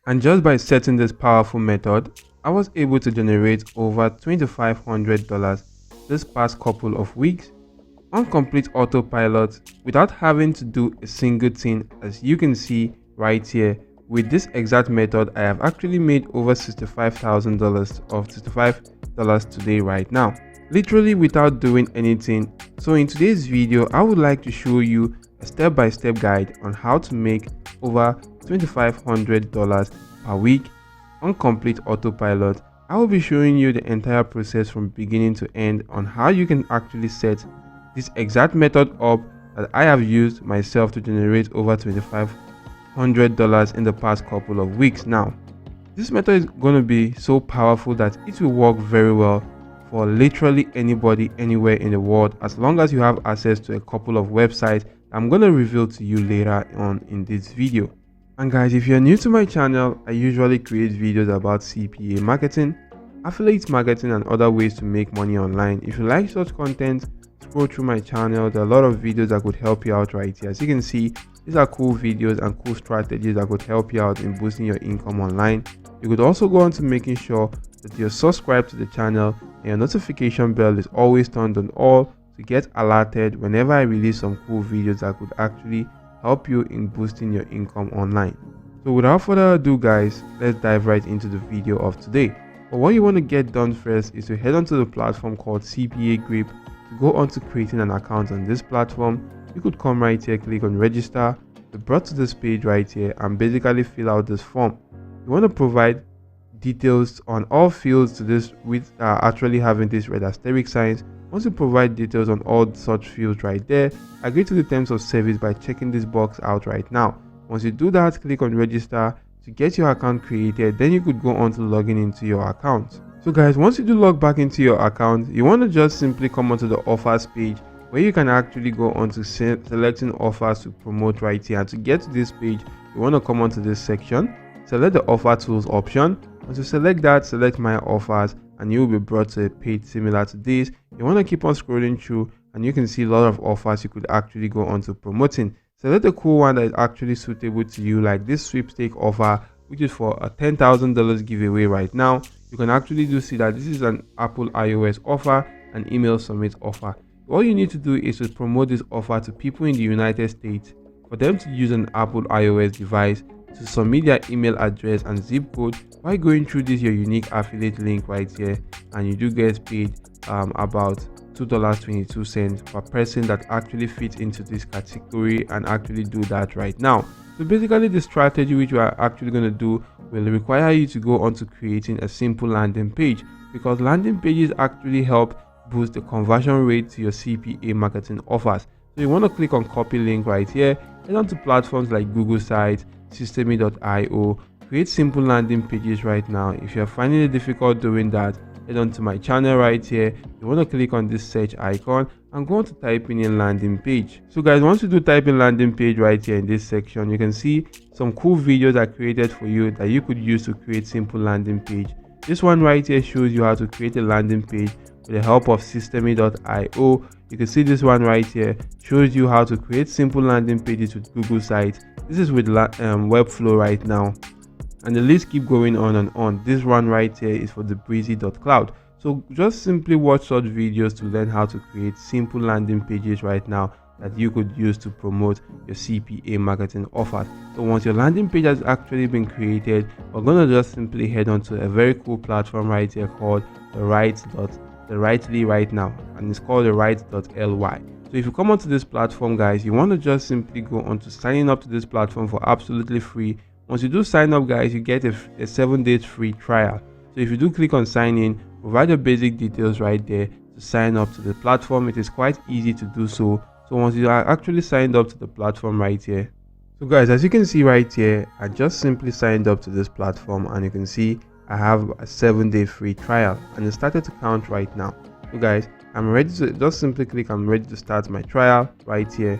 And just by setting this powerful method, I was able to generate over $2,500 this past couple of weeks on complete autopilot without having to do a single thing. As you can see right here, with this exact method, I have actually made over $65,000 of $65 today right now, literally without doing anything. So in today's video, I would like to show you a step-by-step guide on how to make over $2,500 per week on complete autopilot. I will be showing you the entire process from beginning to end on how you can actually set this exact method up that I have used myself to generate over $2,500 in the past couple of weeks. Now, this method is going to be so powerful that it will work very well for literally anybody anywhere in the world, as long as you have access to a couple of websites I'm going to reveal to you later on in this video. And guys, if you're new to my channel, I usually create videos about CPA marketing, affiliate marketing, and other ways to make money online. If you like such content, scroll through my channel. There are a lot of videos that could help you out right here. As you can see, these are cool videos and cool strategies that could help you out in boosting your income online. You could also go on to making sure that you're subscribed to the channel and your notification bell is always turned on all to get alerted whenever I release some cool videos that could actually help you in boosting your income online. So without further ado guys, let's dive right into the video of today. But what you want to get done first is to head onto the platform called CPAGrip. To go on to creating an account on this platform, you could come right here, click on register, be brought to this page right here, and basically fill out this form. You want to provide details on all fields to this with actually having this red asterisk signs. Once you provide details on all such fields right there, agree to the terms of service by checking this box out right now. Once you do that, click on register to get your account created. Then you could go on to logging into your account. So guys, once you do log back into your account, you want to just simply come onto the offers page, where you can actually go on to selecting offers to promote right here. And to get to this page, you want to come onto this section, select the offer tools option. Once you select that, select my offers, and you will be brought to a page similar to this. You want to keep on scrolling through, and you can see a lot of offers you could actually go on to promoting. Select a cool one that is actually suitable to you, like this sweepstake offer, which is for a $10,000 giveaway right now. You can actually do see that this is an Apple iOS offer and email submit offer. All you need to do is to promote this offer to people in the United States for them to use an Apple iOS device to submit their email address and zip code by going through this your unique affiliate link right here, and you do get paid about $2.22 per person that actually fits into this category and actually do that right now. So basically the strategy which we are actually going to do will require you to go on to creating a simple landing page, because landing pages actually help boost the conversion rate to your CPA marketing offers. So you want to click on copy link right here, head on to platforms like Google Sites, Systemy.io, create simple landing pages right now. If you're finding it difficult doing that, head on to my channel right here. You want to click on this search icon and go on to type in a landing page. So guys, once you do type in landing page right here in this section, you can see some cool videos are created for you that you could use to create simple landing page. This one right here shows you how to create a landing page with the help of Systemy.io. You can see this one right here shows you how to create simple landing pages with Google Sites. This is with Webflow right now, and the list keep going on and on. This one right here is for the breezy.cloud. So just simply watch such videos to learn how to create simple landing pages right now that you could use to promote your CPA marketing offers. So once your landing page has actually been created, we're gonna just simply head on to a very cool platform right here called the Rightly right now, and it's called the Right.ly. So if you come onto this platform guys, you want to just simply go on to signing up to this platform for absolutely free. Once you do sign up guys, you get a 7 days free trial. So if you do click on sign in, provide your basic details right there to sign up to the platform. It is quite easy to do so. So once you are actually signed up to the platform right here, so guys, as you can see right here, I just simply signed up to this platform, and you can see I have a 7-day free trial, and it started to count right now. So guys, I'm ready to just simply click I'm ready to start my trial right here,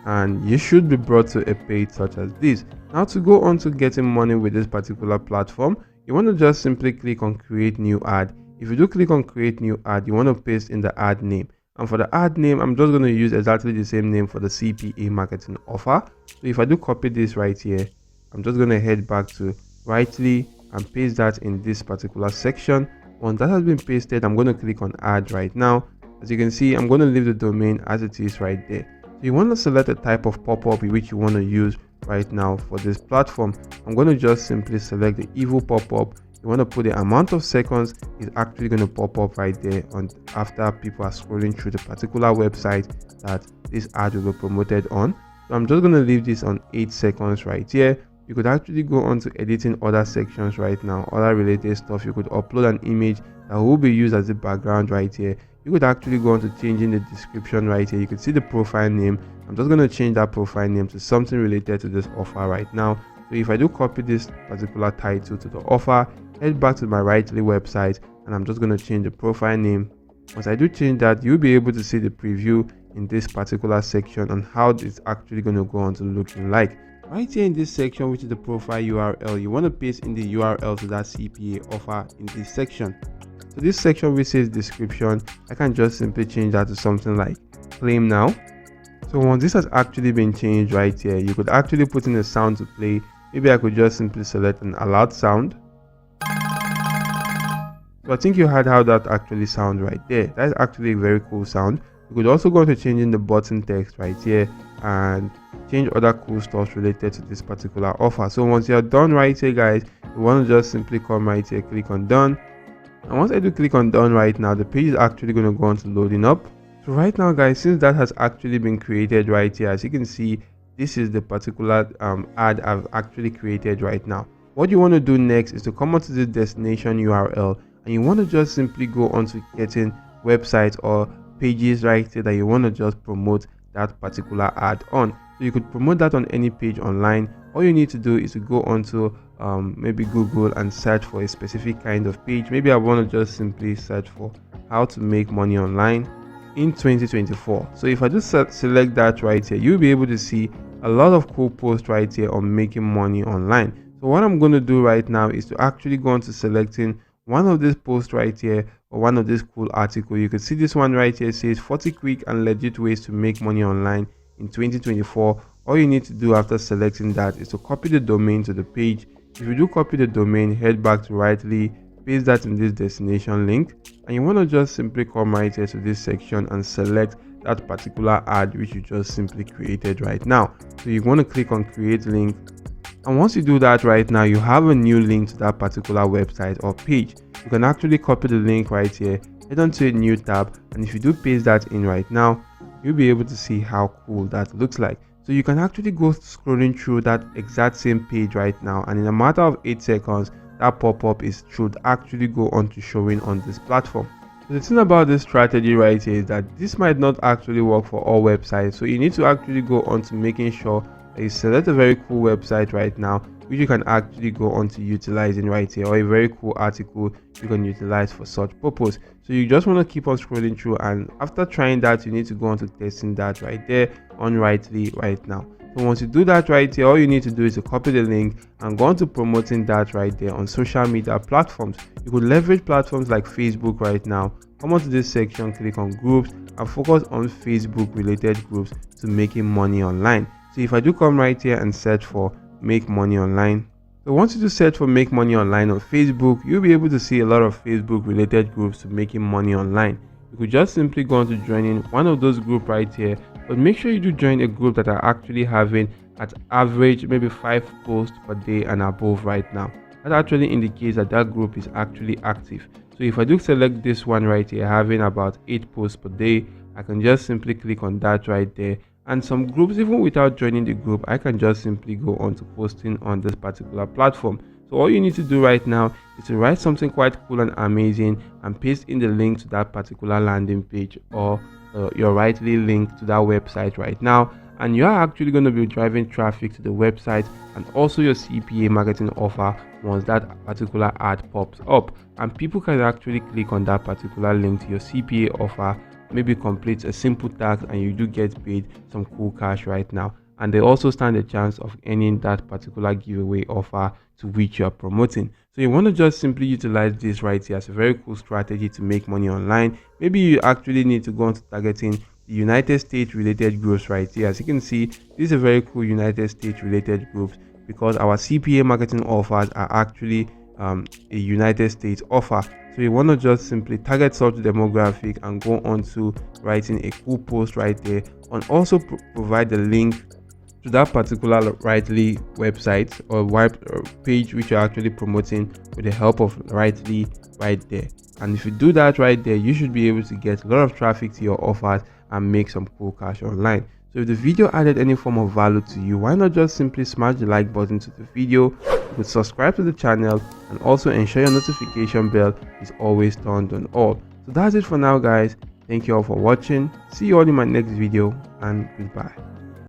and you should be brought to a page such as this. Now to go on to getting money with this particular platform, you want to just simply click on create new ad. If you do click on create new ad, you want to paste in the ad name, and for the ad name, I'm just going to use exactly the same name for the CPA marketing offer. So if I do copy this right here, I'm just going to head back to rightly and paste that in this particular section. Once that has been pasted, I'm going to click on add right now. As you can see, I'm going to leave the domain as it is right there. So you want to select a type of pop-up which you want to use right now for this platform. I'm going to just simply select the evil pop-up. You want to put the amount of seconds is actually going to pop up right there on after people are scrolling through the particular website that this ad will be promoted on. So I'm just going to leave this on 8 seconds right here. You could actually go on to editing other sections right now, other related stuff. You could upload an image that will be used as a background right here. You could actually go on to changing the description right here. You could see the profile name. I'm just going to change that profile name to something related to this offer right now. So if I do copy this particular title to the offer, head back to my Rightly website, and I'm just going to change the profile name. Once I do change that, you'll be able to see the preview in this particular section on how it's actually going to go on to looking like. Right here in this section, which is the profile URL, you want to paste in the URL to that CPA offer in this section. So this section which says description, I can just simply change that to something like claim now. So once this has actually been changed right here, you could actually put in a sound to play. Maybe I could just simply select an alert sound. So I think you heard how that actually sounds right there. That's actually a very cool sound. You could also go to changing the button text right here and change other cool stuff related to this particular offer. So once you're done right here, guys, you want to just simply come right here, click on done. And once I do click on done right now, the page is actually going to go on to loading up. So right now, guys, since that has actually been created right here, as you can see, this is the particular ad I've actually created right now. What you want to do next is to come onto the destination URL, and you want to just simply go on to getting websites or pages right here that you want to just promote that particular ad on. So you could promote that on any page online. All you need to do is to go onto maybe Google and search for a specific kind of page. Maybe I want to just simply search for how to make money online in 2024. So if I just select that right here, you'll be able to see a lot of cool posts right here on making money online. So what I'm going to do right now is to actually go on to selecting one of these posts right here, or one of these cool articles. You can see this one right here says 40 quick and legit ways to make money online in 2024. All you need to do after selecting that is to copy the domain to the page. If you do copy the domain, head back to Rightly, paste that in this destination link, and you want to just simply come right here to this section and select that particular ad which you just simply created right now. So you want to click on create link, and once you do that right now, you have a new link to that particular website or page. You can actually copy the link right here, head on to a new tab, and if you do paste that in right now, you'll be able to see how cool that looks like. So you can actually go scrolling through that exact same page right now, and in a matter of 8 seconds, that pop-up should actually go on to showing on this platform. So the thing about this strategy right here is that this might not actually work for all websites. So you need to actually go on to making sure that you select a very cool website right now, which you can actually go on to utilizing right here, or a very cool article you can utilize for such purpose. So you just want to keep on scrolling through, and after trying that, you need to go on to testing that right there on Rightly right now. So once you do that right here, all you need to do is to copy the link and go on to promoting that right there on social media platforms. You could leverage platforms like Facebook right now. Come onto this section, click on groups, and focus on Facebook related groups to making money online. So if I do come right here and search for make money online, so once you do search for make money online on Facebook, you'll be able to see a lot of Facebook related groups to making money online. You could just simply go on to joining one of those groups right here, but make sure you do join a group that are actually having at average maybe 5 posts per day and above right now. That actually indicates that that group is actually active. So if I do select this one right here having about 8 posts per day, I can just simply click on that right there. And some groups, even without joining the group, I can just simply go on to posting on this particular platform. So all you need to do right now is to write something quite cool and amazing and paste in the link to that particular landing page, or your Rightly link to that website right now, and you are actually going to be driving traffic to the website and also your CPA marketing offer once that particular ad pops up, and people can actually click on that particular link to your CPA offer, maybe complete a simple task, and you do get paid some cool cash right now. And they also stand a chance of earning that particular giveaway offer to which you are promoting. So you want to just simply utilize this right here as a very cool strategy to make money online. Maybe you actually need to go on to targeting the United States related groups right here. As you can see, this is a very cool United States related groups because our CPA marketing offers are actually a United States offer. So you want to just simply target such demographic and go on to writing a cool post right there, and also provide the link to that particular Rightly website or web page which you're actually promoting with the help of Rightly right there. And if you do that right there, you should be able to get a lot of traffic to your offers and make some cool cash online. So if the video added any form of value to you, why not just simply smash the like button to the video? You could subscribe to the channel and also ensure your notification bell is always turned on all. So that's it for now, guys. Thank you all for watching. See you all in my next video, and goodbye.